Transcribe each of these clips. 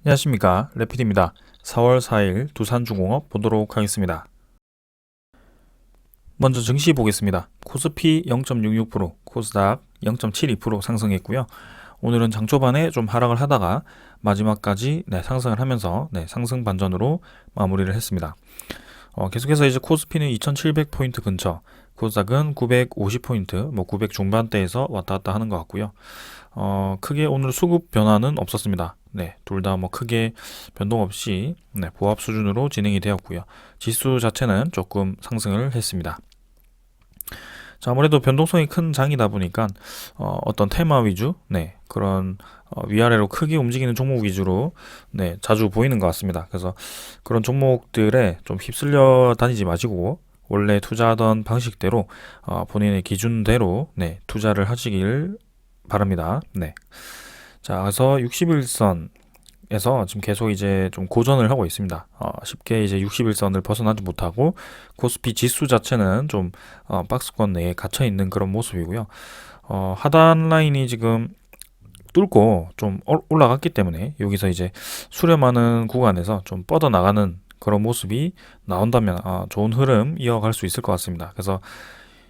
안녕하십니까, 레피드입니다. 4월 4일 두산중공업 보도록 하겠습니다. 먼저 증시 보겠습니다. 코스피 0.66%, 코스닥 0.72% 상승했고요. 오늘은 장 초반에 좀 하락을 하다가 마지막까지 상승을 하면서 상승 반전으로 마무리를 했습니다. 계속해서 이제 코스피는 2700포인트 근처, 코스닥은 950포인트, 900 중반대에서 왔다 갔다 하는 것 같고요. 크게 오늘 수급 변화는 없었습니다. 둘 다 크게 변동 없이 보합 수준으로 진행이 되었고요. 지수 자체는 조금 상승을 했습니다. 자, 아무래도 변동성이 큰 장이다 보니까 어떤 테마 위주, 그런 위아래로 크게 움직이는 종목 위주로 자주 보이는 것 같습니다. 그래서 그런 종목들에 좀 휩쓸려 다니지 마시고 원래 투자하던 방식대로 본인의 기준대로 투자를 하시길 바랍니다. 자, 그래서 61선에서 지금 계속 이제 좀 고전을 하고 있습니다. 쉽게 이제 61선을 벗어나지 못하고 코스피 지수 자체는 좀 박스권 내에 갇혀 있는 그런 모습이고요. 하단 라인이 지금 뚫고 좀 올라갔기 때문에 여기서 이제 수렴하는 구간에서 좀 뻗어나가는 그런 모습이 나온다면 좋은 흐름 이어갈 수 있을 것 같습니다. 그래서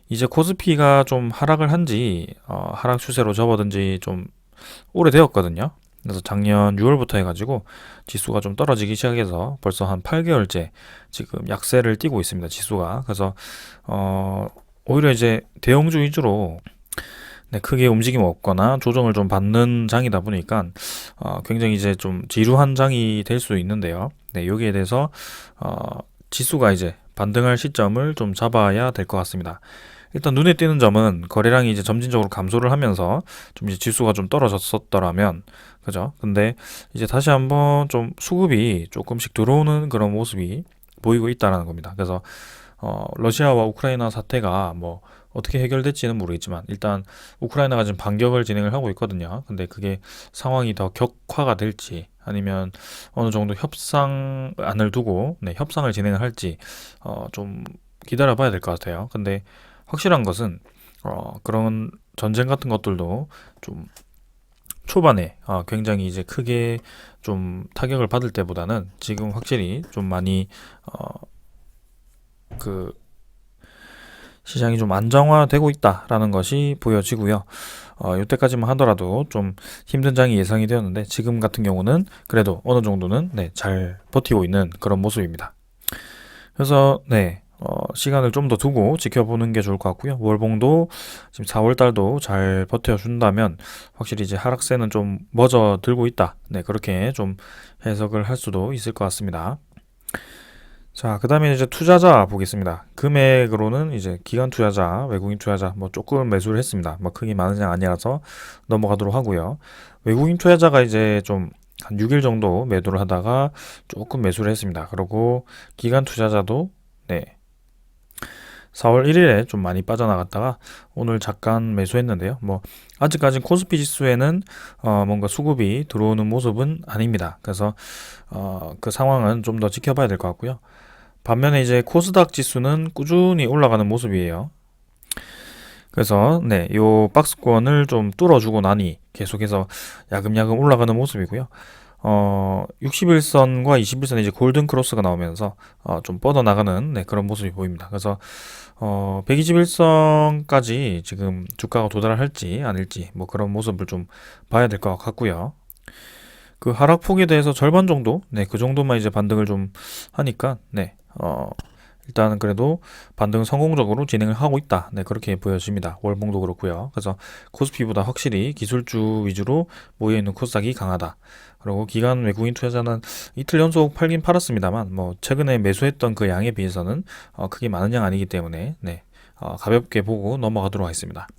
이제 코스피가 좀 하락을 한지 하락 추세로 접어든 지 좀 오래되었거든요. 그래서 작년 6월부터 해가지고 지수가 좀 떨어지기 시작해서 벌써 한 8개월째 지금 약세를 띠고 있습니다. 지수가. 그래서 오히려 이제 대형주 위주로 크게 움직임 없거나 조정을 좀 받는 장이다 보니까 굉장히 이제 좀 지루한 장이 될 수 있는데요. 여기에 대해서 지수가 이제 반등할 시점을 좀 잡아야 될 것 같습니다. 일단 눈에 띄는 점은 거래량이 이제 점진적으로 감소를 하면서 좀 이제 지수가 좀 떨어졌었더라면, 그죠? 근데 이제 다시 한번 좀 수급이 조금씩 들어오는 그런 모습이 보이고 있다라는 겁니다. 그래서 러시아와 우크라이나 사태가 뭐 어떻게 해결될지는 모르겠지만 일단 우크라이나가 지금 반격을 진행을 하고 있거든요. 근데 그게 상황이 더 격화가 될지 아니면 어느 정도 협상안을 두고 협상을 진행을 할지 좀 기다려 봐야 될 것 같아요. 근데 확실한 것은 그런 전쟁 같은 것들도 좀 초반에 굉장히 이제 크게 좀 타격을 받을 때보다는 지금 확실히 좀 많이 그 시장이 좀 안정화되고 있다라는 것이 보여지고요. 이때까지만 하더라도 좀 힘든 장이 예상이 되었는데 지금 같은 경우는 그래도 어느 정도는 잘 버티고 있는 그런 모습입니다. 그래서 시간을 좀 더 두고 지켜보는 게 좋을 것 같고요. 월봉도 지금 4월 달도 잘 버텨준다면 확실히 이제 하락세는 좀 멎어 들고 있다. 그렇게 좀 해석을 할 수도 있을 것 같습니다. 자, 그 다음에 이제 투자자 보겠습니다. 금액으로는 이제 기관 투자자, 외국인 투자자 뭐 조금 매수를 했습니다. 뭐 크게 많은 양 아니라서 넘어가도록 하고요. 외국인 투자자가 이제 좀 한 6일 정도 매도를 하다가 조금 매수를 했습니다. 그리고 기관 투자자도 4월 1일에 좀 많이 빠져나갔다가 오늘 잠깐 매수했는데요. 뭐 아직까지 코스피 지수에는 뭔가 수급이 들어오는 모습은 아닙니다. 그래서 그 상황은 좀 더 지켜봐야 될 것 같고요. 반면에 이제 코스닥 지수는 꾸준히 올라가는 모습이에요. 그래서 요 박스권을 좀 뚫어주고 나니 계속해서 야금야금 올라가는 모습이고요. 61선과 21선의 이제 골든 크로스가 나오면서 좀 뻗어나가는 그런 모습이 보입니다. 그래서 121선까지 지금 주가가 도달을 할지 아닐지 뭐 그런 모습을 좀 봐야 될 것 같고요. 그 하락폭에 대해서 절반 정도, 그 정도만 이제 반등을 좀 하니까, 일단은 그래도 반등 성공적으로 진행을 하고 있다. 그렇게 보여집니다. 월봉도 그렇고요. 그래서 코스피보다 확실히 기술주 위주로 모여있는 코스닥이 강하다. 그리고 기관 외국인 투자자는 이틀 연속 팔긴 팔았습니다만, 뭐 최근에 매수했던 그 양에 비해서는 크게 많은 양 아니기 때문에, 가볍게 보고 넘어가도록 하겠습니다.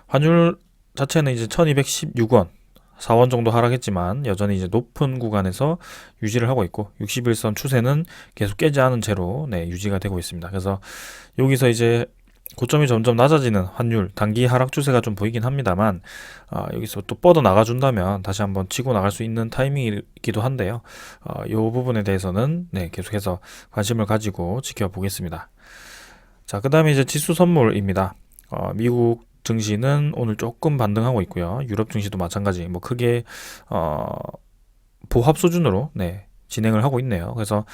환율 자체는 이제 1216원. 4원 정도 하락했지만 여전히 이제 높은 구간에서 유지를 하고 있고 61선 추세는 계속 깨지 않은 채로 유지가 되고 있습니다. 그래서 여기서 이제 고점이 점점 낮아지는 환율 단기 하락 추세가 좀 보이긴 합니다만 여기서 또 뻗어 나가준다면 다시 한번 치고 나갈 수 있는 타이밍이기도 한데요. 이 부분에 대해서는 계속해서 관심을 가지고 지켜보겠습니다. 자, 그 다음에 이제 지수 선물입니다. 미국 증시는 오늘 조금 반등하고 있고요. 유럽 증시도 마찬가지. 뭐 크게 보합 수준으로 진행을 하고 있네요. 그래서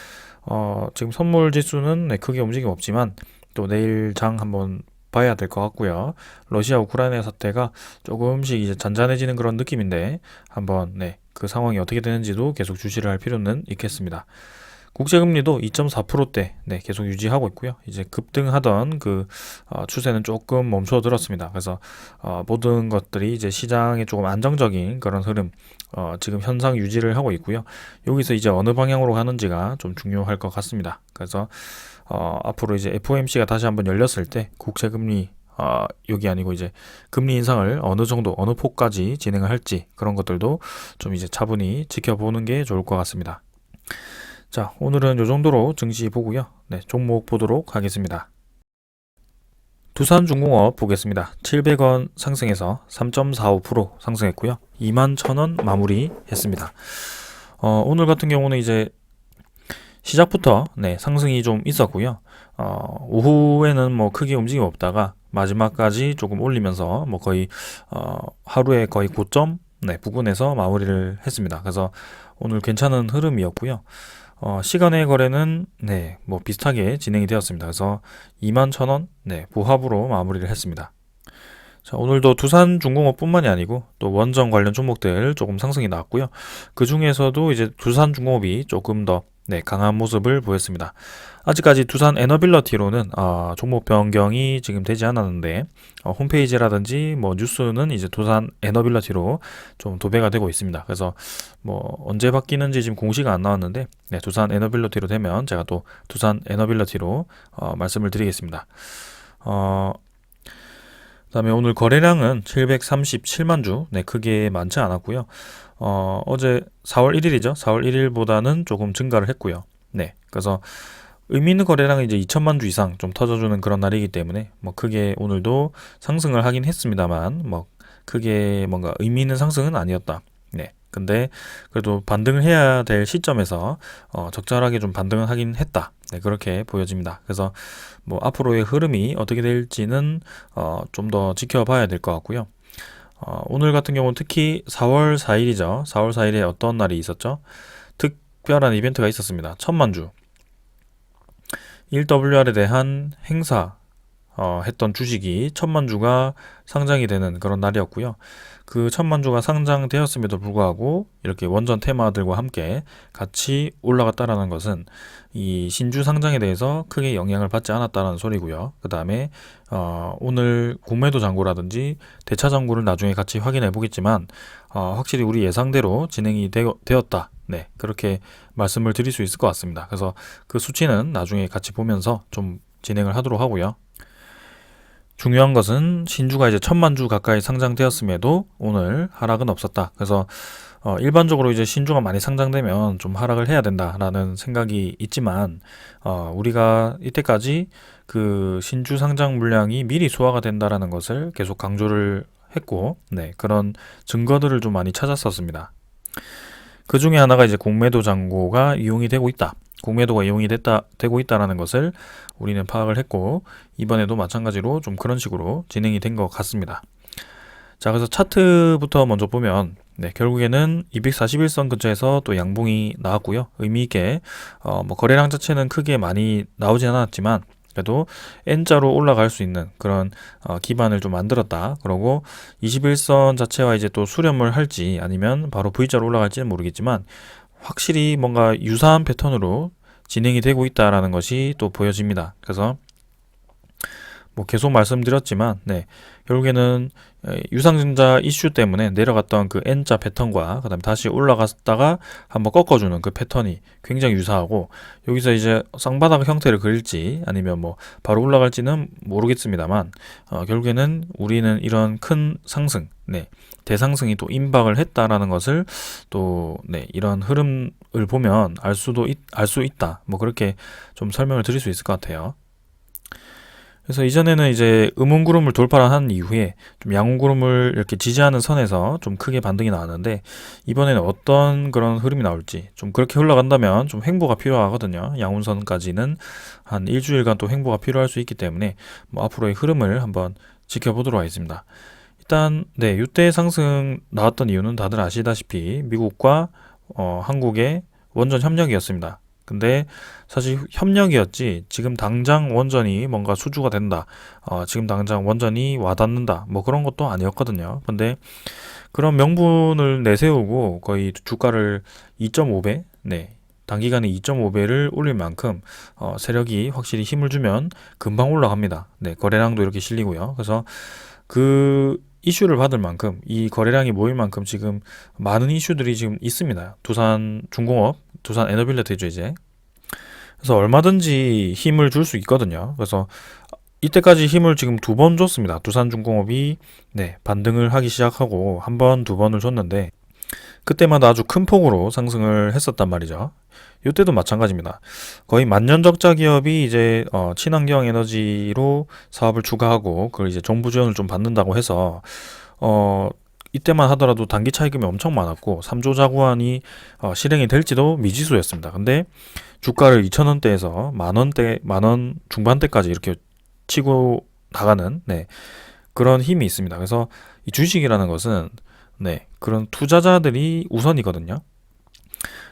지금 선물 지수는 크게 움직임 없지만 또 내일 장 한번 봐야 될 것 같고요. 러시아 우크라이나 사태가 조금씩 이제 잔잔해지는 그런 느낌인데 한번 그 상황이 어떻게 되는지도 계속 주시를 할 필요는 있겠습니다. 국제금리도 2.4%대 계속 유지하고 있고요. 이제 급등하던 그 추세는 조금 멈춰들었습니다. 그래서 모든 것들이 이제 시장에 조금 안정적인 그런 흐름 지금 현상 유지를 하고 있고요. 여기서 이제 어느 방향으로 가는지가 좀 중요할 것 같습니다. 그래서 앞으로 이제 FOMC가 다시 한번 열렸을 때 국제금리 여기 아니고 이제 금리 인상을 어느 정도 어느 폭까지 진행을 할지 그런 것들도 좀 이제 차분히 지켜보는 게 좋을 것 같습니다. 자, 오늘은 이 정도로 증시 보고요. 종목 보도록 하겠습니다. 두산중공업 보겠습니다. 700원 상승해서 3.45% 상승했고요. 21,000원 마무리했습니다. 오늘 같은 경우는 이제 시작부터 상승이 좀 있었고요. 오후에는 뭐 크게 움직임 없다가 마지막까지 조금 올리면서 뭐 거의 하루에 거의 고점 부근에서 마무리를 했습니다. 그래서 오늘 괜찮은 흐름이었고요. 시간의 거래는 뭐 비슷하게 진행이 되었습니다. 그래서 21,000원 보합으로 마무리를 했습니다. 자, 오늘도 두산중공업 뿐만이 아니고 또 원전 관련 종목들 조금 상승이 나왔고요. 그 중에서도 이제 두산중공업이 조금 더 강한 모습을 보였습니다. 아직까지 두산 에너빌리티로는 종목 변경이 지금 되지 않았는데 홈페이지라든지 뭐 뉴스는 이제 두산 에너빌리티로 좀 도배가 되고 있습니다. 그래서 뭐 언제 바뀌는지 지금 공시가 안 나왔는데 두산 에너빌리티로 되면 제가 또 두산 에너빌리티로 말씀을 드리겠습니다. 그다음에 오늘 거래량은 737만 주, 크게 많지 않았고요. 어제 4월 1일이죠. 4월 1일보다는 조금 증가를 했고요. 그래서 의미 있는 거래량은 이제 2천만 주 이상 좀 터져주는 그런 날이기 때문에 뭐 크게 오늘도 상승을 하긴 했습니다만 뭐 크게 뭔가 의미 있는 상승은 아니었다. 근데 그래도 반등을 해야 될 시점에서 적절하게 좀 반등을 하긴 했다. 그렇게 보여집니다. 그래서 뭐 앞으로의 흐름이 어떻게 될지는 좀 더 지켜봐야 될 것 같고요. 오늘 같은 경우는 특히 4월 4일이죠. 4월 4일에 어떤 날이 있었죠? 특별한 이벤트가 있었습니다. 1000만 주 1WR에 대한 행사 했던 주식이 1000만 주가 상장이 되는 그런 날이었고요. 그 1000만 주가 상장되었음에도 불구하고 이렇게 원전 테마들과 함께 같이 올라갔다라는 것은 이 신주 상장에 대해서 크게 영향을 받지 않았다는 소리고요. 그 다음에 오늘 공매도 잔고라든지 대차 잔고를 나중에 같이 확인해 보겠지만 확실히 우리 예상대로 진행이 되었다. 그렇게 말씀을 드릴 수 있을 것 같습니다. 그래서 그 수치는 나중에 같이 보면서 좀 진행을 하도록 하고요. 중요한 것은 신주가 이제 1000만 주 가까이 상장되었음에도 오늘 하락은 없었다. 그래서 일반적으로 이제 신주가 많이 상장되면 좀 하락을 해야 된다라는 생각이 있지만 우리가 이때까지 그 신주 상장 물량이 미리 소화가 된다라는 것을 계속 강조를 했고 그런 증거들을 좀 많이 찾았었습니다. 그 중에 하나가 이제 공매도 잔고가 이용이 되고 있다. 공매도가 이용이 되고 있다는 것을 우리는 파악을 했고 이번에도 마찬가지로 좀 그런 식으로 진행이 된 것 같습니다. 자, 그래서 차트부터 먼저 보면 결국에는 241선 근처에서 또 양봉이 나왔고요. 의미 있게 뭐 거래량 자체는 크게 많이 나오진 않았지만 그래도 N자로 올라갈 수 있는 그런 기반을 좀 만들었다. 그러고 21선 자체와 이제 또 수렴을 할지 아니면 바로 V자로 올라갈지는 모르겠지만 확실히 뭔가 유사한 패턴으로 진행이 되고 있다라는 것이 또 보여집니다. 그래서 뭐 계속 말씀드렸지만 결국에는 유상증자 이슈 때문에 내려갔던 그 N자 패턴과 그다음에 다시 올라갔다가 한번 꺾어주는 그 패턴이 굉장히 유사하고 여기서 이제 쌍바닥 형태를 그릴지 아니면 뭐 바로 올라갈지는 모르겠습니다만 결국에는 우리는 이런 큰 상승 대상승이 또 임박을 했다라는 것을 또 이런 흐름을 보면 알 수 있다. 뭐 그렇게 좀 설명을 드릴 수 있을 것 같아요. 그래서 이전에는 이제 음운구름을 돌파한 이후에 좀 양운구름을 이렇게 지지하는 선에서 좀 크게 반등이 나왔는데 이번에는 어떤 그런 흐름이 나올지 좀 그렇게 흘러간다면 좀 횡보가 필요하거든요. 양운선까지는 한 일주일간 또 횡보가 필요할 수 있기 때문에 뭐 앞으로의 흐름을 한번 지켜보도록 하겠습니다. 일단 이때 상승 나왔던 이유는 다들 아시다시피 미국과 한국의 원전 협력이었습니다. 근데 사실 협력이었지 지금 당장 원전이 뭔가 수주가 된다, 지금 당장 원전이 와닿는다, 뭐 그런 것도 아니었거든요. 근데 그런 명분을 내세우고 거의 주가를 2.5배, 네, 단기간에 2.5배를 올릴 만큼 세력이 확실히 힘을 주면 금방 올라갑니다. 네, 거래량도 이렇게 실리고요. 그래서 그 이슈를 받을 만큼, 이 거래량이 모일 만큼 지금 많은 이슈들이 지금 있습니다. 두산 중공업, 두산 에너빌리티죠 이제. 그래서 얼마든지 힘을 줄 수 있거든요. 그래서 이때까지 힘을 지금 두 번 줬습니다. 두산중공업이 네, 반등을 하기 시작하고 한 번, 두 번을 줬는데 그때마다 아주 큰 폭으로 상승을 했었단 말이죠. 이때도 마찬가지입니다. 거의 만년적자 기업이 이제 친환경 에너지로 사업을 추가하고 그걸 이제 정부 지원을 좀 받는다고 해서 이때만 하더라도 단기 차익금이 엄청 많았고 3조 자구안이 실행이 될지도 미지수였습니다. 근데 주가를 2,000원대에서 만원대, 만원 중반대까지 이렇게 치고 나가는 네, 그런 힘이 있습니다. 그래서 이 주식이라는 것은 네, 그런 투자자들이 우선이거든요.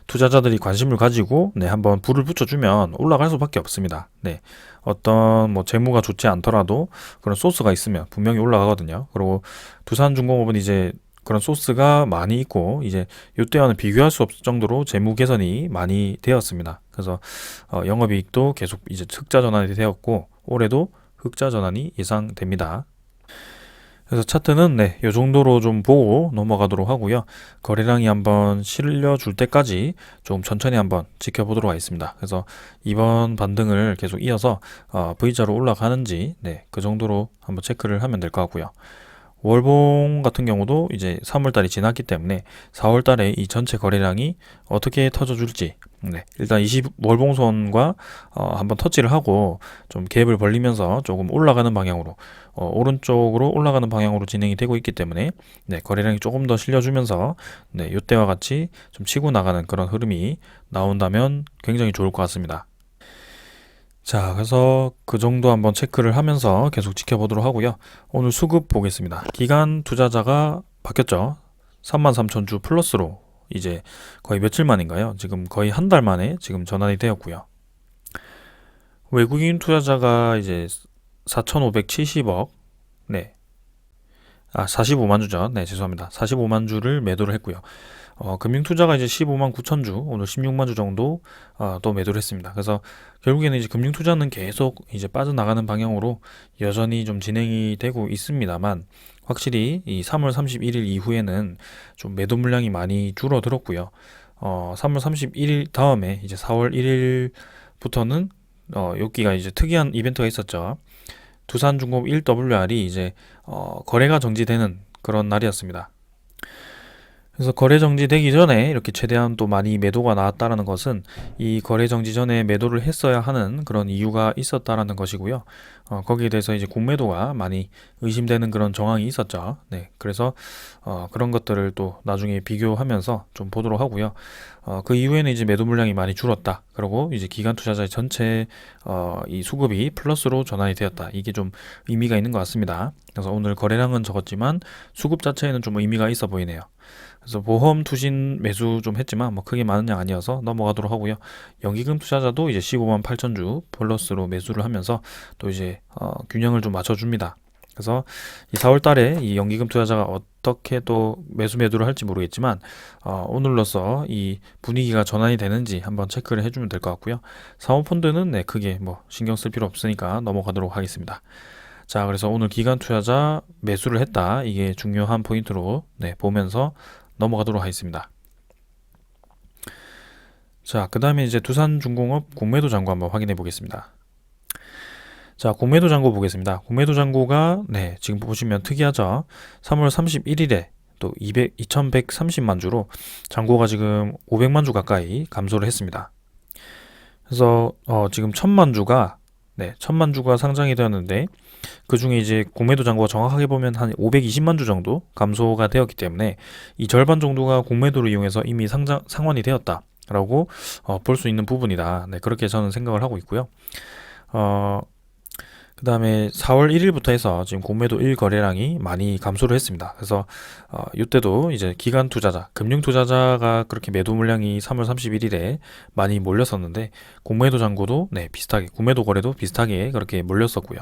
투자자들이 관심을 가지고 네, 한번 불을 붙여주면 올라갈 수밖에 없습니다. 네, 어떤 뭐 재무가 좋지 않더라도 그런 소스가 있으면 분명히 올라가거든요. 그리고 두산중공업은 이제 그런 소스가 많이 있고 이제 이때와는 비교할 수 없을 정도로 재무 개선이 많이 되었습니다. 그래서 영업이익도 계속 이제 흑자 전환이 되었고 올해도 흑자 전환이 예상됩니다. 그래서 차트는 네, 요 정도로 좀 보고 넘어가도록 하고요. 거래량이 한번 실려줄 때까지 좀 천천히 한번 지켜보도록 하겠습니다. 그래서 이번 반등을 계속 이어서 V자로 올라가는지 네, 그 정도로 한번 체크를 하면 될 것 같고요. 월봉 같은 경우도 이제 3월달이 지났기 때문에 4월달에 이 전체 거래량이 어떻게 터져줄지 네, 일단 20 월봉선과 한번 터치를 하고 좀 갭을 벌리면서 조금 올라가는 방향으로 오른쪽으로 올라가는 방향으로 진행이 되고 있기 때문에 네, 거래량이 조금 더 실려주면서 네, 이때와 같이 좀 치고 나가는 그런 흐름이 나온다면 굉장히 좋을 것 같습니다. 자, 그래서 그 정도 한번 체크를 하면서 계속 지켜보도록 하고요. 오늘 수급 보겠습니다. 기간 투자자가 바뀌었죠. 33,000주 플러스로 이제 거의 며칠 만인가요? 지금 거의 한 달 만에 지금 전환이 되었고요. 외국인 투자자가 이제 4,570억, 네, 45만 주죠. 네, 죄송합니다. 45만 주를 매도를 했고요. 금융투자가 이제 15만 9천 주, 오늘 16만 주 정도 또 매도를 했습니다. 그래서 결국에는 이제 금융투자는 계속 이제 빠져나가는 방향으로 여전히 좀 진행이 되고 있습니다만 확실히 이 3월 31일 이후에는 좀 매도 물량이 많이 줄어들었고요. 3월 31일 다음에 이제 4월 1일부터는 여기가 이제 특이한 이벤트가 있었죠. 두산중공업 1WR이 이제 거래가 정지되는 그런 날이었습니다. 그래서 거래 정지되기 전에 이렇게 최대한 또 많이 매도가 나왔다라는 것은 이 거래 정지 전에 매도를 했어야 하는 그런 이유가 있었다라는 것이고요. 거기에 대해서 이제 공매도가 많이 의심되는 그런 정황이 있었죠. 네, 그래서 그런 것들을 또 나중에 비교하면서 좀 보도록 하고요. 그 이후에는 이제 매도 물량이 많이 줄었다. 그리고 이제 기관 투자자의 전체 이 수급이 플러스로 전환이 되었다. 이게 좀 의미가 있는 것 같습니다. 그래서 오늘 거래량은 적었지만 수급 자체에는 좀 의미가 있어 보이네요. 그래서 보험 투신 매수 좀 했지만 뭐 크게 많은 양 아니어서 넘어가도록 하고요. 연기금 투자자도 이제 15만 8천 주 플러스로 매수를 하면서 또 이제 균형을 좀 맞춰줍니다. 그래서 이 4월 달에 이 연기금 투자자가 어떻게 또 매수를 할지 모르겠지만 오늘로써 이 분위기가 전환이 되는지 한번 체크를 해주면 될 것 같고요. 사모펀드는 네, 크게 뭐 신경 쓸 필요 없으니까 넘어가도록 하겠습니다. 자, 그래서 오늘 기관 투자자 매수를 했다. 이게 중요한 포인트로 네, 보면서 넘어가도록 하겠습니다. 자, 그 다음에 이제 두산중공업 공매도 잔고 한번 확인해 보겠습니다. 자, 공매도 잔고 보겠습니다. 공매도 잔고가 네, 지금 보시면 특이하죠. 3월 31일에 또 2130만 주로 잔고가 지금 500만 주 가까이 감소를 했습니다. 그래서 지금 1000만 주가 네, 1000만 주가 상장이 되었는데 그 중에 이제 공매도 잔고가 정확하게 보면 한 520만 주 정도 감소가 되었기 때문에 이 절반 정도가 공매도를 이용해서 이미 상환이 되었다라고 볼 수 있는 부분이다. 네, 그렇게 저는 생각을 하고 있고요. 그 다음에 4월 1일부터 해서 지금 공매도 1거래량이 많이 감소를 했습니다. 그래서 이때도 이제 기관 투자자, 금융 투자자가 그렇게 매도 물량이 3월 31일에 많이 몰렸었는데 공매도 잔고도 네, 비슷하게 공매도 거래도 비슷하게 그렇게 몰렸었고요.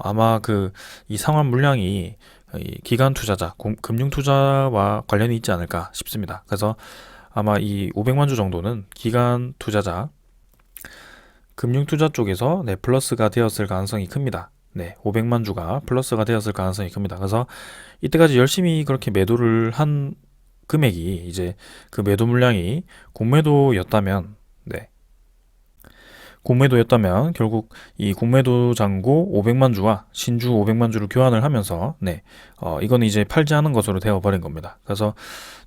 아마 그 이 상환 물량이 이 기관 투자자, 금융 투자와 관련이 있지 않을까 싶습니다. 그래서 아마 이 500만 주 정도는 기관 투자자, 금융투자 쪽에서 네, 플러스가 되었을 가능성이 큽니다. 네, 500만 주가 플러스가 되었을 가능성이 큽니다. 그래서 이때까지 열심히 그렇게 매도를 한 금액이 이제 그 매도 물량이 공매도였다면, 네, 공매도였다면 결국 이 공매도 잔고 500만 주와 신주 500만 주를 교환을 하면서, 네, 이거는 이제 팔지 않은 것으로 되어버린 겁니다. 그래서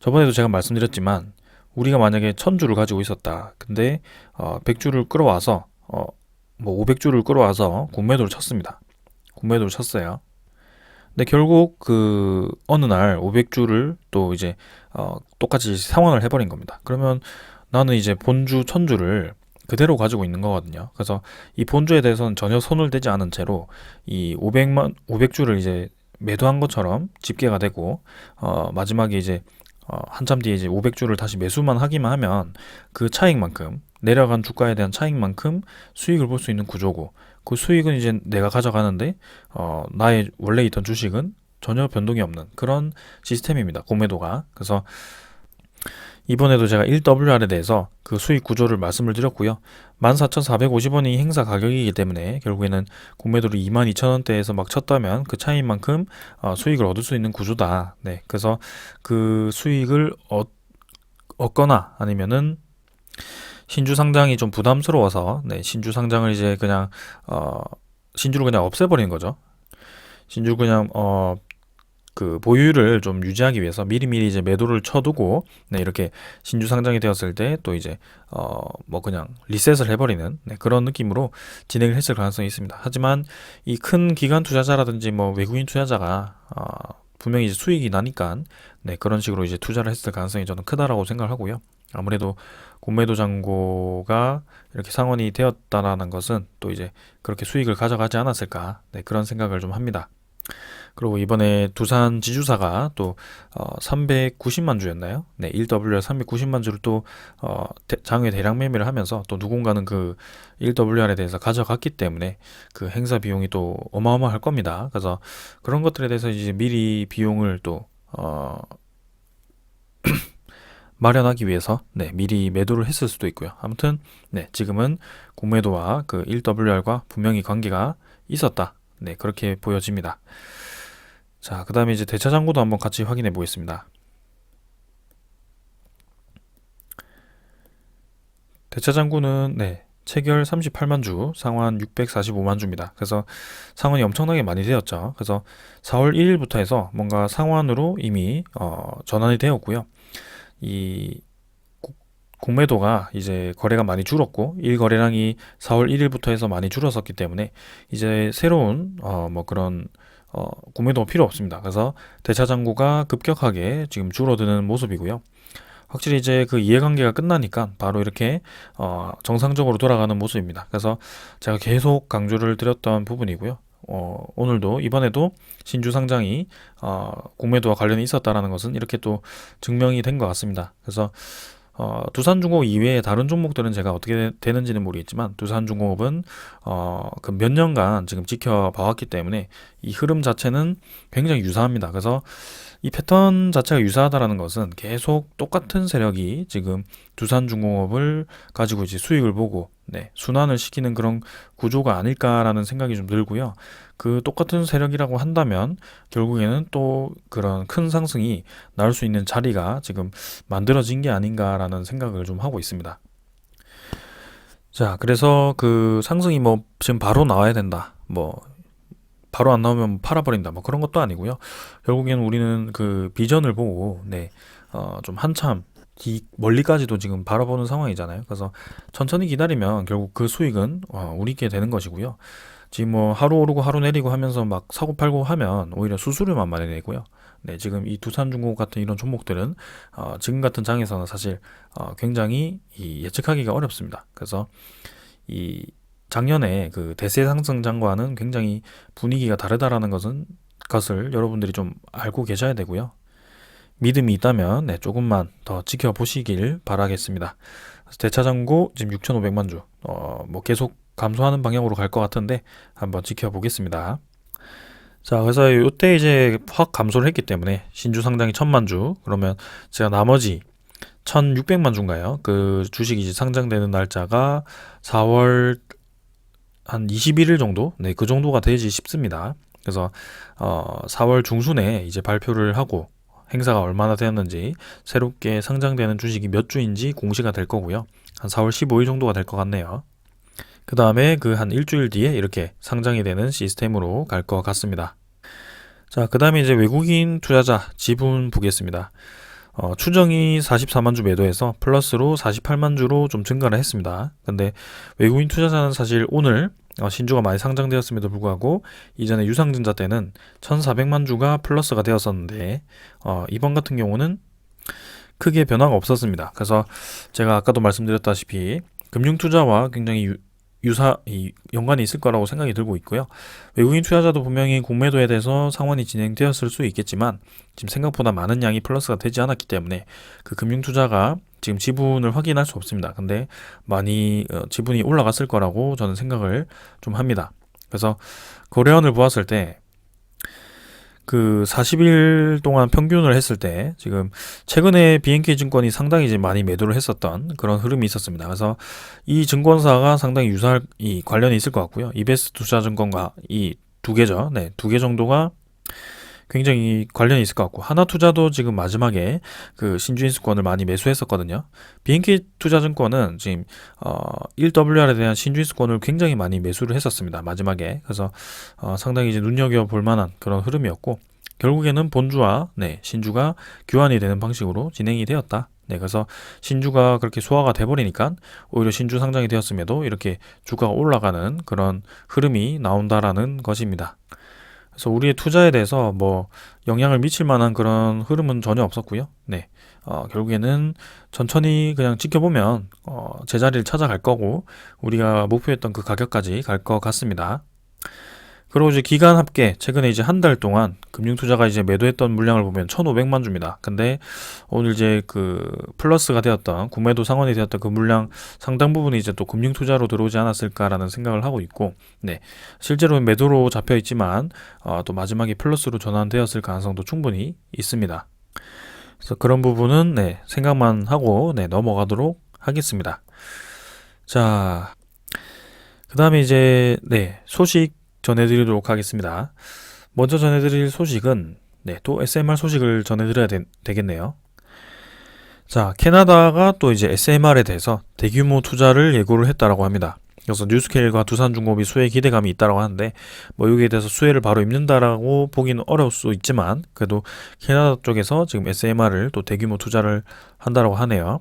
저번에도 제가 말씀드렸지만 우리가 만약에 1000주를 가지고 있었다. 근데 100주를 끌어와서 뭐 500주를 끌어와서 공매도를 쳤습니다. 공매도를 쳤어요. 근데 결국 그 어느 날 500주를 또 이제 똑같이 상환을 해버린 겁니다. 그러면 나는 이제 본주 1000주를 그대로 가지고 있는 거거든요. 그래서 이 본주에 대해서는 전혀 손을 대지 않은 채로 이 500주를 이제 매도한 것처럼 집계가 되고 마지막에 이제 한참 뒤에 이제 500주를 다시 매수만 하기만 하면 그 차익만큼 내려간 주가에 대한 차익만큼 수익을 볼 수 있는 구조고 그 수익은 이제 내가 가져가는데 나의 원래 있던 주식은 전혀 변동이 없는 그런 시스템입니다. 공매도가. 그래서 이번에도 제가 1WR에 대해서 그 수익 구조를 말씀을 드렸고요. 14,450원이 행사 가격이기 때문에 결국에는 공매도를 22,000원대에서 막 쳤다면 그 차이만큼 수익을 얻을 수 있는 구조다. 네, 그래서 그 수익을 얻거나 아니면은 신주 상장이 좀 부담스러워서 네, 신주 상장을 이제 그냥 신주를 그냥 없애버리는 거죠. 신주 그냥 그 보유를 좀 유지하기 위해서 미리미리 이제 매도를 쳐두고 네, 이렇게 신주 상장이 되었을 때 또 이제 뭐 그냥 리셋을 해버리는 네, 그런 느낌으로 진행을 했을 가능성이 있습니다. 하지만 이 큰 기관 투자자라든지 뭐 외국인 투자자가 분명히 이제 수익이 나니까 네, 그런 식으로 이제 투자를 했을 가능성이 저는 크다라고 생각을 하고요. 아무래도 공매도 잔고가 이렇게 상환이 되었다라는 것은 또 이제 그렇게 수익을 가져가지 않았을까 네, 그런 생각을 좀 합니다. 그리고 이번에 두산 지주사가 또 390만 주였나요? 네, 1WR 390만 주를 또 장외 대량 매매를 하면서 또 누군가는 그 1WR에 대해서 가져갔기 때문에 그 행사 비용이 또 어마어마할 겁니다. 그래서 그런 것들에 대해서 이제 미리 비용을 또 마련하기 위해서 네, 미리 매도를 했을 수도 있고요. 아무튼 네, 지금은 공매도와 그 1WR과 분명히 관계가 있었다. 네, 그렇게 보여집니다. 자, 그 다음에 이제 대차 잔고도 한번 같이 확인해 보겠습니다. 대차 잔고는 네, 체결 38만 주, 상환 645만 주입니다. 그래서 상환이 엄청나게 많이 되었죠. 그래서 4월 1일부터 해서 뭔가 상환으로 이미 전환이 되었고요. 이 공매도가 이제 거래가 많이 줄었고 1거래량이 4월 1일부터 해서 많이 줄었었기 때문에 이제 새로운 뭐 그런 공매도가 필요 없습니다. 그래서 대차 잔고가 급격하게 지금 줄어드는 모습이고요. 확실히 이제 그 이해관계가 끝나니까 바로 이렇게 정상적으로 돌아가는 모습입니다. 그래서 제가 계속 강조를 드렸던 부분이고요. 오늘도 이번에도 신주 상장이 공매도와 관련이 있었다라는 것은 이렇게 또 증명이 된 것 같습니다. 그래서 두산중공업 이외의 다른 종목들은 제가 어떻게 되는지는 모르겠지만 두산중공업은 그 몇 년간 지금 지켜봐왔기 때문에 이 흐름 자체는 굉장히 유사합니다. 그래서 이 패턴 자체가 유사하다라는 것은 계속 똑같은 세력이 지금 두산중공업을 가지고 이제 수익을 보고 네, 순환을 시키는 그런 구조가 아닐까라는 생각이 좀 들고요. 그 똑같은 세력이라고 한다면 결국에는 또 그런 큰 상승이 나올 수 있는 자리가 지금 만들어진 게 아닌가라는 생각을 좀 하고 있습니다. 자, 그래서 그 상승이 뭐 지금 바로 나와야 된다. 뭐 바로 안 나오면 팔아버린다. 뭐 그런 것도 아니고요. 결국에는 우리는 그 비전을 보고 네, 좀 한참 멀리까지도 지금 바라보는 상황이잖아요. 그래서 천천히 기다리면 결국 그 수익은 우리께 되는 것이고요. 지금 뭐 하루 오르고 하루 내리고 하면서 막 사고 팔고 하면 오히려 수수료만 많이 내고요. 네, 지금 이 두산중공업 같은 이런 종목들은 지금 같은 장에서는 사실 굉장히 예측하기가 어렵습니다. 그래서 이 작년에 그 대세 상승장과는 굉장히 분위기가 다르다라는 것을 여러분들이 좀 알고 계셔야 되고요. 믿음이 있다면 네, 조금만 더 지켜보시길 바라겠습니다. 대차장고 지금 6,500만 주, 뭐 계속 감소하는 방향으로 갈 것 같은데 한번 지켜보겠습니다. 자, 그래서 이때 이제 확 감소를 했기 때문에 신주 상장이 1,000만 주, 그러면 제가 나머지 1,600만 주인가요? 그 주식이 이제 상장되는 날짜가 4월 한 21일 정도? 네, 그 정도가 되지 싶습니다. 그래서 4월 중순에 이제 발표를 하고 행사가 얼마나 되었는지 새롭게 상장되는 주식이 몇 주인지 공시가 될 거고요. 한 4월 15일 정도가 될 것 같네요. 그 다음에 그 한 일주일 뒤에 이렇게 상장이 되는 시스템으로 갈 것 같습니다. 자, 그 다음에 이제 외국인 투자자 지분 보겠습니다. 추정이 44만 주 매도해서 플러스로 48만 주로 좀 증가를 했습니다. 근데 외국인 투자자는 사실 오늘 신주가 많이 상장되었음에도 불구하고 이전에 유상증자 때는 1,400만 주가 플러스가 되었었는데 이번 같은 경우는 크게 변화가 없었습니다. 그래서 제가 아까도 말씀드렸다시피 금융투자와 굉장히 연관이 있을 거라고 생각이 들고 있고요. 외국인 투자자도 분명히 공매도에 대해서 상환이 진행되었을 수 있겠지만 지금 생각보다 많은 양이 플러스가 되지 않았기 때문에 그 금융투자가 지금 지분을 확인할 수 없습니다. 근데 많이 지분이 올라갔을 거라고 저는 생각을 좀 합니다. 그래서 거래원을 보았을 때 그 40일 동안 평균을 했을 때 지금 최근에 BNK 증권이 상당히 이제 많이 매도를 했었던 그런 흐름이 있었습니다. 그래서 이 증권사가 상당히 유사할 이 관련이 있을 것 같고요. 이베스트 투자증권과 이 두 개죠. 네, 두 개 정도가 굉장히 관련이 있을 것 같고 하나투자도 지금 마지막에 그 신주인수권을 많이 매수했었거든요. BNK 투자증권은 지금 1WR에 대한 신주인수권을 굉장히 많이 매수를 했었습니다. 마지막에. 그래서 상당히 이제 눈여겨볼 만한 그런 흐름이었고 결국에는 본주와 네, 신주가 교환이 되는 방식으로 진행이 되었다. 네, 그래서 신주가 그렇게 소화가 돼버리니까 오히려 신주 상장이 되었음에도 이렇게 주가가 올라가는 그런 흐름이 나온다라는 것입니다. 그래서 우리의 투자에 대해서 뭐 영향을 미칠 만한 그런 흐름은 전혀 없었고요. 네, 결국에는 천천히 그냥 지켜보면 제자리를 찾아갈 거고 우리가 목표했던 그 가격까지 갈 것 같습니다. 그리고 이제 기간 합계 최근에 이제 한 달 동안 금융투자가 이제 매도했던 물량을 보면 1,500만 주입니다. 근데 오늘 이제 그 플러스가 되었던 구매도 상환이 되었던 그 물량 상당 부분이 이제 또 금융투자로 들어오지 않았을까라는 생각을 하고 있고, 네, 실제로는 매도로 잡혀 있지만 또 마지막에 플러스로 전환되었을 가능성도 충분히 있습니다. 그래서 그런 부분은 네, 생각만 하고 네, 넘어가도록 하겠습니다. 자, 그 다음에 이제 네, 소식 전해드리도록 하겠습니다. 먼저 전해드릴 소식은 네, 또 SMR 소식을 전해드려야 되겠네요. 자, 캐나다가 또 이제 SMR에 대해서 대규모 투자를 예고를 했다라고 합니다. 그래서 뉴스케일과 두산중공업이 수혜 기대감이 있다라고 하는데 뭐 여기에 대해서 수혜를 바로 입는다라고 보기는 어려울 수 있지만 그래도 캐나다 쪽에서 지금 SMR을 또 대규모 투자를 한다라고 하네요.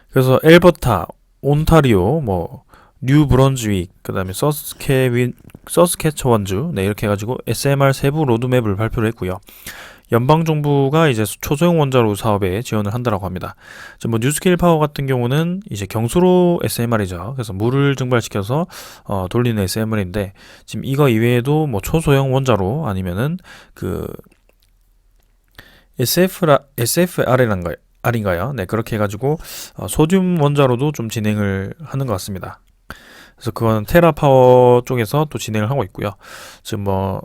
그래서 엘버타, 온타리오, 뭐 뉴 브런즈윅, 그 다음에 서스케처원주, 네, 이렇게 해가지고 SMR 세부 로드맵을 발표를 했고요. 연방정부가 이제 초소형 원자로 사업에 지원을 한다라고 합니다. 뭐 뉴스케일 파워 같은 경우는 이제 경수로 SMR이죠. 그래서 물을 증발시켜서 돌리는 SMR인데 지금 이거 이외에도 뭐 초소형 원자로 아니면은 그 SFR인가요? 네, 그렇게 해가지고 소듐 원자로도 좀 진행을 하는 것 같습니다. 그래서 그건 테라파워 쪽에서 또 진행을 하고 있고요. 지금 뭐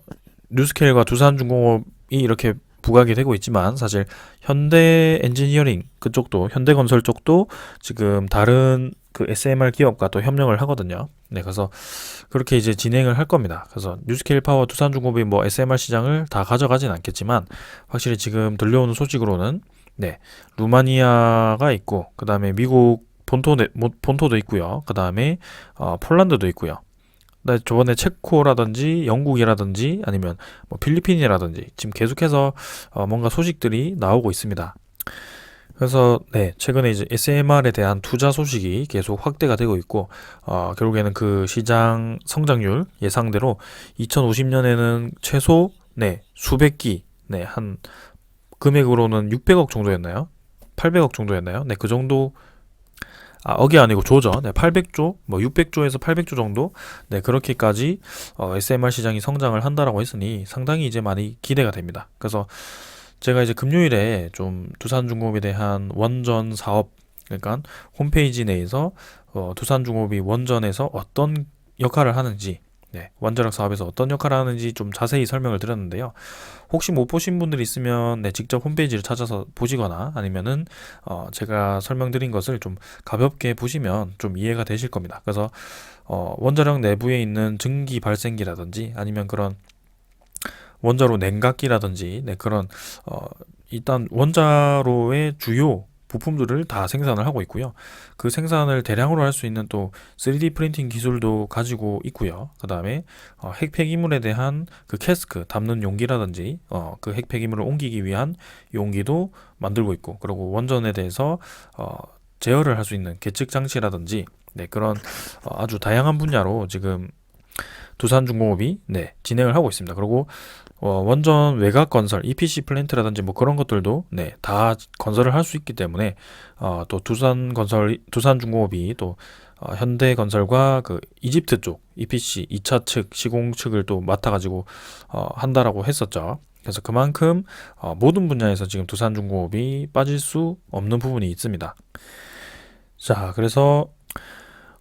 뉴스케일과 두산중공업이 이렇게 부각이 되고 있지만 사실 현대 엔지니어링 그쪽도 현대건설 쪽도 지금 다른 그 SMR 기업과 또 협력을 하거든요. 네, 그래서 그렇게 이제 진행을 할 겁니다. 그래서 뉴스케일 파워 두산중공업이 뭐 SMR 시장을 다 가져가진 않겠지만 확실히 지금 들려오는 소식으로는 네, 루마니아가 있고 그 다음에 미국 본토도 있고요. 그 다음에 폴란드도 있고요. 저번에 체코라든지 영국이라든지 아니면 뭐 필리핀이라든지 지금 계속해서 뭔가 소식들이 나오고 있습니다. 그래서 네, 최근에 이제 SMR에 대한 투자 소식이 계속 확대가 되고 있고 결국에는 그 시장 성장률 예상대로 2050년에는 최소 네, 수백 기, 네, 한 금액으로는 600억 정도였나요? 800억 정도였나요? 네, 그 정도 억이 아니고 조죠. 네, 800조, 뭐 600조에서 800조 정도, 네, 그렇게까지 SMR 시장이 성장을 한다라고 했으니 상당히 이제 많이 기대가 됩니다. 그래서 제가 이제 금요일에 좀 두산중공업에 대한 원전 사업, 그러니까 홈페이지 내에서 두산중공업이 원전에서 어떤 역할을 하는지, 네, 원자력 사업에서 어떤 역할을 하는지 좀 자세히 설명을 드렸는데요. 혹시 못 보신 분들 있으면 네, 직접 홈페이지를 찾아서 보시거나 아니면은 제가 설명드린 것을 좀 가볍게 보시면 좀 이해가 되실 겁니다. 그래서 원자력 내부에 있는 증기 발생기라든지 아니면 그런 원자로 냉각기라든지 네, 그런 일단 원자로의 주요 부품들을 다 생산을 하고 있고요. 그 생산을 대량으로 할 수 있는 또 3D 프린팅 기술도 가지고 있고요. 그 다음에 핵 폐기물에 대한 그 캐스크 담는 용기라든지 그 핵 폐기물을 옮기기 위한 용기도 만들고 있고, 그리고 원전에 대해서 제어를 할 수 있는 계측 장치라든지 네, 그런 아주 다양한 분야로 지금 두산중공업이 네, 진행을 하고 있습니다. 그리고 원전 외곽 건설, EPC 플랜트라든지 뭐 그런 것들도 네, 다 건설을 할 수 있기 때문에 또 두산중공업이 또 현대건설과 그 이집트 쪽 EPC 2차 측 시공 측을 또 맡아가지고 한다라고 했었죠. 그래서 그만큼 모든 분야에서 지금 두산중공업이 빠질 수 없는 부분이 있습니다. 자, 그래서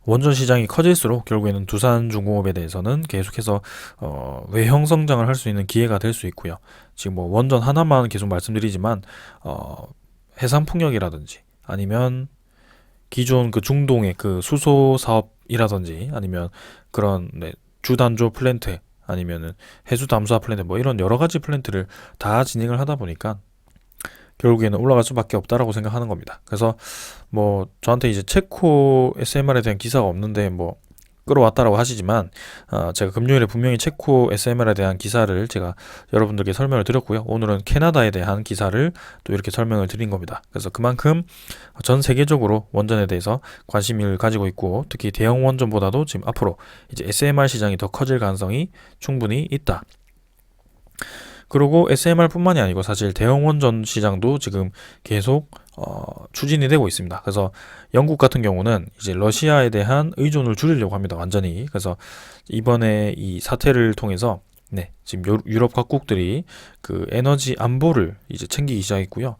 원전 시장이 커질수록 결국에는 두산중공업에 대해서는 계속해서 외형 성장을 할 수 있는 기회가 될 수 있고요. 지금 뭐 원전 하나만 계속 말씀드리지만 해상풍력이라든지 아니면 기존 그 중동의 그 수소 사업이라든지 아니면 그런 네, 주단조 플랜트 아니면은 해수 담수화 플랜트 뭐 이런 여러 가지 플랜트를 다 진행을 하다 보니까 결국에는 올라갈 수밖에 없다라고 생각하는 겁니다. 그래서 뭐 저한테 이제 체코 SMR에 대한 기사가 없는데 뭐 끌어왔다라고 하시지만 제가 금요일에 분명히 체코 SMR에 대한 기사를 제가 여러분들께 설명을 드렸고요. 오늘은 캐나다에 대한 기사를 또 이렇게 설명을 드린 겁니다. 그래서 그만큼 전 세계적으로 원전에 대해서 관심을 가지고 있고 특히 대형 원전보다도 지금 앞으로 이제 SMR 시장이 더 커질 가능성이 충분히 있다. 그리고 SMR뿐만이 아니고 사실 대형 원전 시장도 지금 계속 추진이 되고 있습니다. 그래서 영국 같은 경우는 이제 러시아에 대한 의존을 줄이려고 합니다. 완전히. 그래서 이번에 이 사태를 통해서 네, 지금 유럽 각국들이 그 에너지 안보를 이제 챙기기 시작했고요.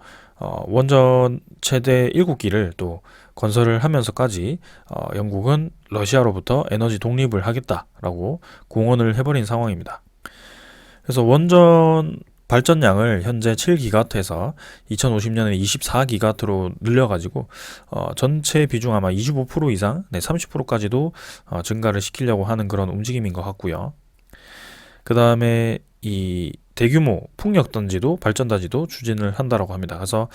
원전 최대 7기를 또 건설을 하면서까지 영국은 러시아로부터 에너지 독립을 하겠다라고 공언을 해버린 상황입니다. 그래서 원전 발전량을 현재 7기가와트에서 2050년에 24기가와트로 늘려가지고 전체 비중 아마 25% 이상, 네, 30%까지도 증가를 시키려고 하는 그런 움직임인 것 같고요. 그 다음에 이 대규모 풍력단지도 발전단지도 추진을 한다라고 합니다. 그래서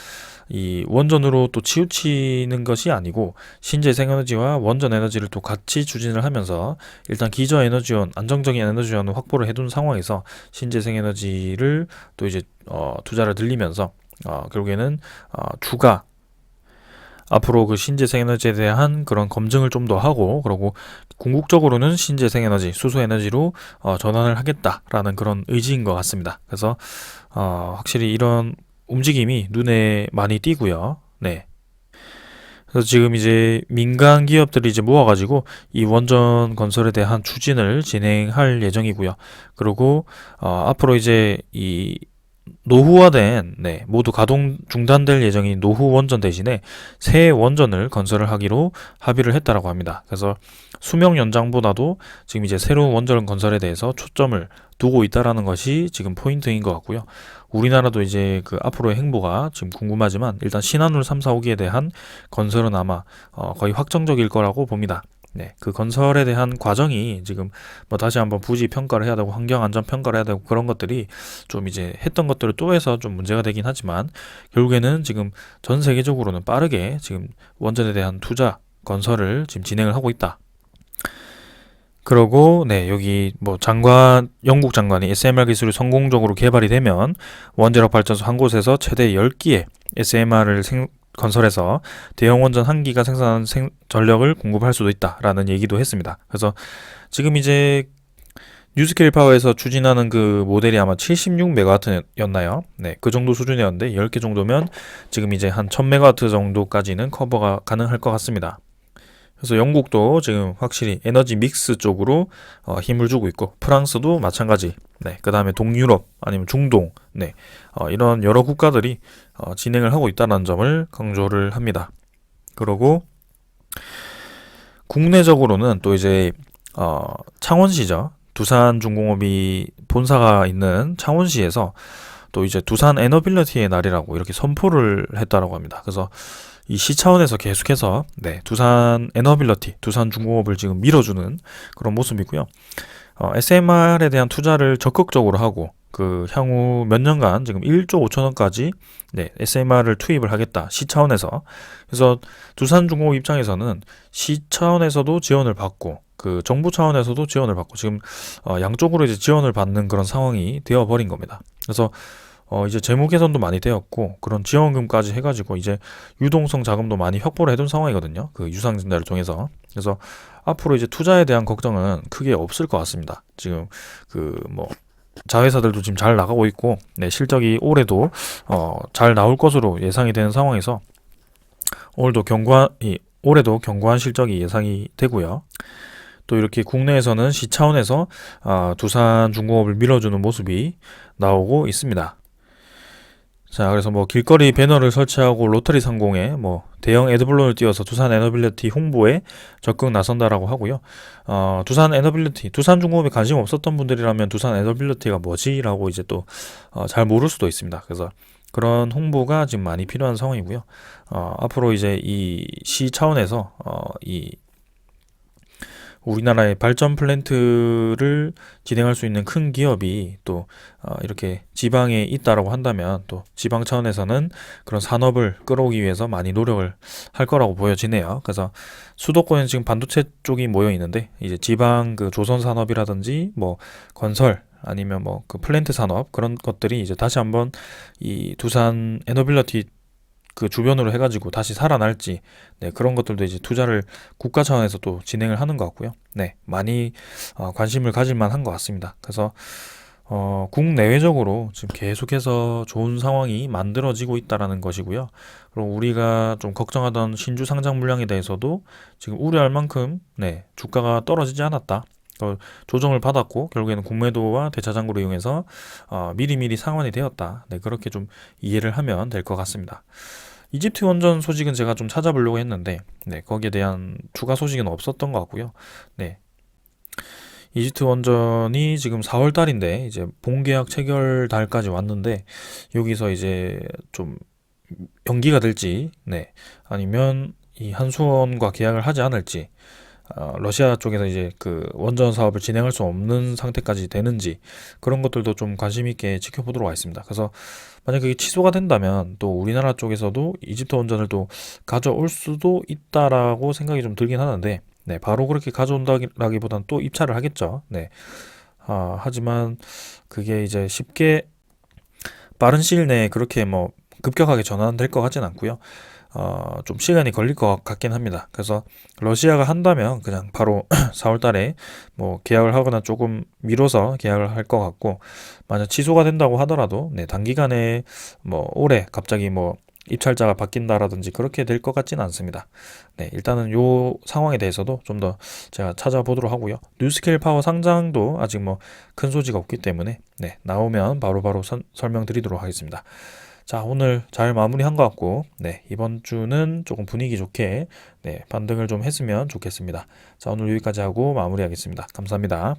이 원전으로 또 치우치는 것이 아니고 신재생에너지와 원전 에너지를 또 같이 추진을 하면서 일단 기저 에너지원, 안정적인 에너지원을 확보를 해둔 상황에서 신재생에너지를 또 이제 투자를 늘리면서 결국에는 주가 앞으로 그 신재생에너지에 대한 그런 검증을 좀 더 하고 그리고 궁극적으로는 신재생에너지, 수소에너지로 전환을 하겠다라는 그런 의지인 것 같습니다. 그래서 확실히 이런 움직임이 눈에 많이 띄고요. 네. 그래서 지금 이제 민간 기업들이 이제 모아가지고 이 원전 건설에 대한 추진을 진행할 예정이고요. 그리고 앞으로 이제 이 노후화된 네, 모두 가동 중단될 예정인 노후 원전 대신에 새 원전을 건설을 하기로 합의를 했다라고 합니다. 그래서 수명 연장보다도 지금 이제 새로운 원전 건설에 대해서 초점을 두고 있다라는 것이 지금 포인트인 것 같고요. 우리나라도 이제 그 앞으로의 행보가 지금 궁금하지만 일단 신한울 3, 4, 5기에 대한 건설은 아마 거의 확정적일 거라고 봅니다. 네, 그 건설에 대한 과정이 지금 뭐 다시 한번 부지 평가를 해야 되고 환경 안전 평가를 해야 되고 그런 것들이 좀 이제 했던 것들을 또 해서 좀 문제가 되긴 하지만 결국에는 지금 전 세계적으로는 빠르게 지금 원전에 대한 투자 건설을 지금 진행을 하고 있다. 그러고 네, 여기 뭐 영국 장관이 SMR 기술이 성공적으로 개발이 되면 원자력 발전소 한 곳에서 최대 10기의 SMR을 건설해서 대형 원전 한 기가 생산하는 전력을 공급할 수도 있다라는 얘기도 했습니다. 그래서 지금 이제 뉴스케일 파워에서 추진하는 그 모델이 아마 76메가와트였나요? 네, 그 정도 수준이었는데 10개 정도면 지금 이제 한 1000메가와트 정도까지는 커버가 가능할 것 같습니다. 그래서 영국도 지금 확실히 에너지 믹스 쪽으로 힘을 주고 있고 프랑스도 마찬가지. 네, 그다음에 동유럽 아니면 중동, 네, 이런 여러 국가들이 진행을 하고 있다는 점을 강조를 합니다. 그리고 국내적으로는 또 이제 창원시죠. 두산중공업이 본사가 있는 창원시에서 또 이제 두산 에너빌리티의 날이라고 이렇게 선포를 했다라고 합니다. 그래서 이 시 차원에서 계속해서 네, 두산 에너빌리티, 두산중공업을 지금 밀어주는 그런 모습이고요. SMR에 대한 투자를 적극적으로 하고 그 향후 몇 년간 지금 1조 5천원까지 네, SMR을 투입을 하겠다. 시 차원에서. 그래서 두산중공업 입장에서는 시 차원에서도 지원을 받고 그 정부 차원에서도 지원을 받고 지금 양쪽으로 이제 지원을 받는 그런 상황이 되어 버린 겁니다. 그래서 이제 재무 개선도 많이 되었고 그런 지원금까지 해가지고 이제 유동성 자금도 많이 확보를 해둔 상황이거든요. 그 유상증자를 통해서. 그래서 앞으로 이제 투자에 대한 걱정은 크게 없을 것 같습니다. 지금 그 뭐 자회사들도 지금 잘 나가고 있고 네, 실적이 올해도 잘 나올 것으로 예상이 되는 상황에서 올해도 견고한 실적이 예상이 되고요. 또 이렇게 국내에서는 시 차원에서 두산중공업을 밀어주는 모습이 나오고 있습니다. 자, 그래서 뭐 길거리 배너를 설치하고 로터리 상공에 뭐 대형 애드블론을 띄워서 두산 에너빌리티 홍보에 적극 나선다라고 하고요. 두산 에너빌리티, 두산중공업에 관심 없었던 분들이라면 두산 에너빌리티가 뭐지라고 이제 또 잘 모를 수도 있습니다. 그래서 그런 홍보가 지금 많이 필요한 상황이고요. 앞으로 이제 이 시 차원에서 이 우리나라의 발전 플랜트를 진행할 수 있는 큰 기업이 또 이렇게 지방에 있다라고 한다면 또 지방 차원에서는 그런 산업을 끌어오기 위해서 많이 노력을 할 거라고 보여지네요. 그래서 수도권에 지금 반도체 쪽이 모여 있는데 이제 지방 그 조선 산업이라든지 뭐 건설 아니면 뭐 그 플랜트 산업 그런 것들이 이제 다시 한번 이 두산 에너빌리티 그 주변으로 해가지고 다시 살아날지 네, 그런 것들도 이제 투자를 국가 차원에서 또 진행을 하는 것 같고요. 네, 많이 관심을 가질 만한 것 같습니다. 그래서 국내외적으로 지금 계속해서 좋은 상황이 만들어지고 있다라는 것이고요. 그리고 우리가 좀 걱정하던 신주 상장 물량에 대해서도 지금 우려할 만큼 네, 주가가 떨어지지 않았다. 조정을 받았고 결국에는 공매도와 대차장구를 이용해서 미리미리 상환이 되었다. 네, 그렇게 좀 이해를 하면 될 것 같습니다. 이집트 원전 소식은 제가 좀 찾아보려고 했는데 네, 거기에 대한 추가 소식은 없었던 것 같고요. 네, 이집트 원전이 지금 4월 달인데 이제 본계약 체결 달까지 왔는데 여기서 이제 좀 연기가 될지 네, 아니면 이 한수원과 계약을 하지 않을지 러시아 쪽에서 이제 그 원전 사업을 진행할 수 없는 상태까지 되는지 그런 것들도 좀 관심 있게 지켜보도록 하겠습니다. 그래서 만약 그게 취소가 된다면 또 우리나라 쪽에서도 이집트 원전을 또 가져올 수도 있다라고 생각이 좀 들긴 하는데 네, 바로 그렇게 가져온다기보다는 또 입찰을 하겠죠. 네. 하지만 그게 이제 쉽게 빠른 시일 내에 그렇게 뭐 급격하게 전환될 것 같진 않고요. 좀 시간이 걸릴 것 같긴 합니다. 그래서 러시아가 한다면 그냥 바로 4월 달에 뭐 계약을 하거나 조금 미뤄서 계약을 할 것 같고, 만약 취소가 된다고 하더라도 네, 단기간에 뭐 올해 갑자기 뭐 입찰자가 바뀐다라든지 그렇게 될 것 같지는 않습니다. 네, 일단은 요 상황에 대해서도 좀 더 제가 찾아보도록 하고요. 뉴스케일 파워 상장도 아직 뭐 큰 소지가 없기 때문에 네, 나오면 바로바로 설명드리도록 하겠습니다. 자, 오늘 잘 마무리한 것 같고, 네, 이번 주는 조금 분위기 좋게, 네, 반등을 좀 했으면 좋겠습니다. 자, 오늘 여기까지 하고 마무리하겠습니다. 감사합니다.